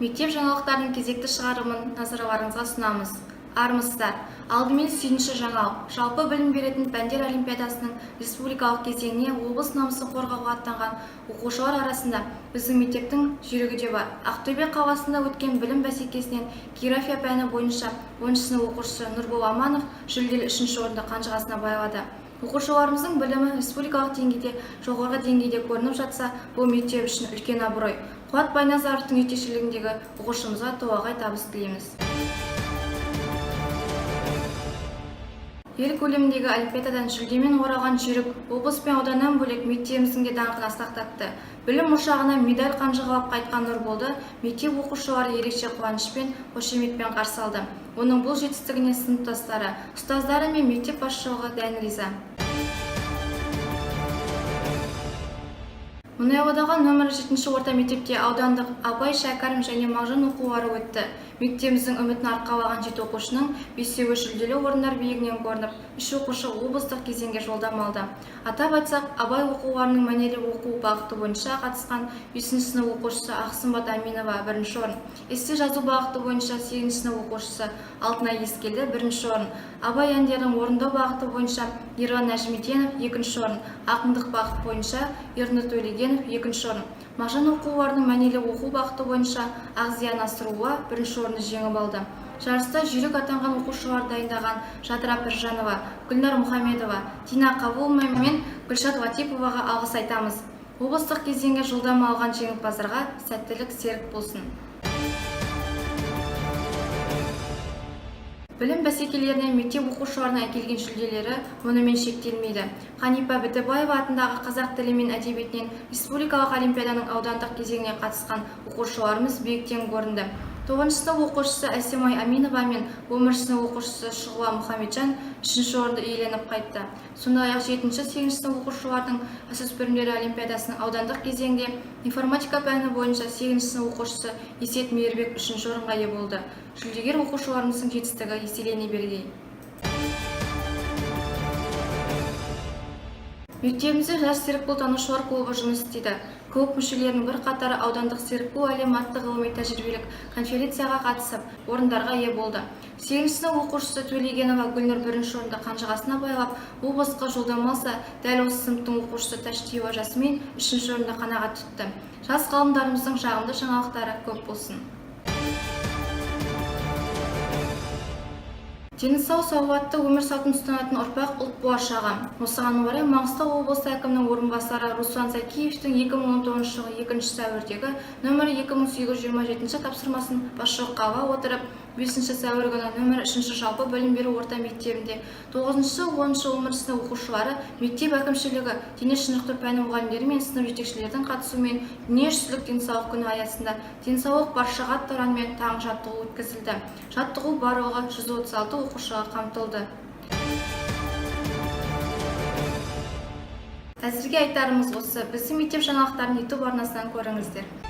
Мектеп жаңалықтарының кезекті шығарылымын назарларыңызға ұсынамыз. Армысыздар. Алдымен сүйінші жаңалық. Жалпы білім беретін пәндер олимпиадасының республикалық кезеңіне облыс намысын қорғауға аттанған оқушылар арасында біздің мектептің жүйрігі де бар. Ақтөбе қаласында өткен білім бәсекесінен география пәні бойынша 10 сынып оқушысы Нұрбол Аманов жүлделі 3-ші орынды қанжығасына байлады. Оқушыларымыздың білімі республикалық деңгейде жоғарғы деңгейде көрініп жатса, бұл мектеп үшін үлкен абырой. Қуат Байназаровтың жетекшілігіндегі оқушымызға толағай табыс тілейміз. Ел көлеміндегі олимпиададан жүлдемен оралған жүйрік облыс пен ауданнан бөлек мектебіміздің де даңқын асқақтатты. Білім ошағына медаль қанжығалап қайтқан Нұрболды мектеп оқушылары ерекше қуанышпен, қошеметпен қарсы алды. Оның бұл жетістігіне сыныптастары, ұстаздары мен мектеп басшылығы дән риза. Мұнайлыдағы нөмірі 7-ші орта мектепте аудандық Абай, Шәкәрім және Мағжан оқулары өтті. Мектебіміздің үмітін арқалаған 7 оқушының 5-еуі жүлделі орындар биігінен көрініп, 3 оқушы облыстық кезеңге жолдама алды. Атап айтсақ, Абай оқуларының мәнерлеп оқу бағыты бойынша қатысқан 5-ші сынып оқушысы Ақсымбат Аминова 1-ші орын, эссе жазу бағыты бойынша 8-ші сынып оқушысы Алтынай Ескелді 1-ші орын, Абай әндерін орындау бағыты бойынша Ерлан Нәжімеденов 2-ші орын, ақындық бағыт бойынша Ернұр Төлегенов 2-ші орын, Мағжан оқуларының мәнерлеп оқу бағыты бойынша Ақзия Насырова 1-ші орынды жеңіп алды. Жарыста жүйрік атанған оқушылар дайындаған Жадыра Піржанова, Гүлнар Мұхамедова, Дина Қабылова мен Гүлшат Латиповаға алғыс айтамыз. Облыстық кезеңге жолдама алған жеңімпаздарға сәттілік серік болсын. Білім бәсекелеріне мектеп оқушыларына әкелген жүлделері мұнымен шектелмейді. Ханипа Бітібаева атындағы қазақ тілі мен әдебиетінен республикалық олимпиаданың аудандық кезеңіне қатысқан оқушыларымыз биіктен көрінді. 9-ші сынып оқушысы Әсемай Аминова мен 11-ші сынып оқушысы Шұғыла Мұхамеджан 3-ші орынды иеленіп қайтты. Сондай-ақ 7-ші 8-ші сынып оқушылардың жасөспірімдер олимпиадасының аудандық кезеңде информатика пәні бойынша 8-ші сынып оқушысы Есет Мейірбек 3-ші орынға ие болды. Жүлдегер оқушыларымыздың жетістігі еселене бергей. Мектебімізде жас серікбол танушылар клубы жұмыс істейді. Клуб мүшелерінің бірқатары аудандық серікбол әлем атты ғылыми тәжірибелік конференцияға қатысып, орындарға ие болды. 8-ші сынып оқушысы Төлегенова Гүлнұр 1-ші орынды қанжығасына байлап, облысқа жолдама алса, дәл осы сыныптың оқушысы Таштиева Жасмин 3-ші орынды қанағат тұтты. Жас ғалымдарымыздың жағымды жаңалықтары көп болсын. Дені сау салауатты өмір салтын ұстанатын ұрпақ ұлт болашағы. Осыған орай Маңғыстау облысы әкімінің орынбасары Руслан Закиевтің 2019 жылғы 2 сәуірдегі нөмірі 2827 тапсырмасын басшылыққа ала отырып, 5 сәуір күні нөмірі 3 жалпы білім беру орта мектебінде 9-10 сынып оқушылары мектеп әкімшілігі, дене шынықтыру пәні мұғалімдері мен сынып жетекшілердің қатысуымен дүниежүзілік денсаулық күні аясында денсаулық баршаға таранмен таңғы жаттығу өткізілді. Жаттығу барлығы 136 оқушыға қамтылды. Әзірге айтарымыз осы. Біздің мектеп жаңалықтарын YouTube арнасынан көріңіздер.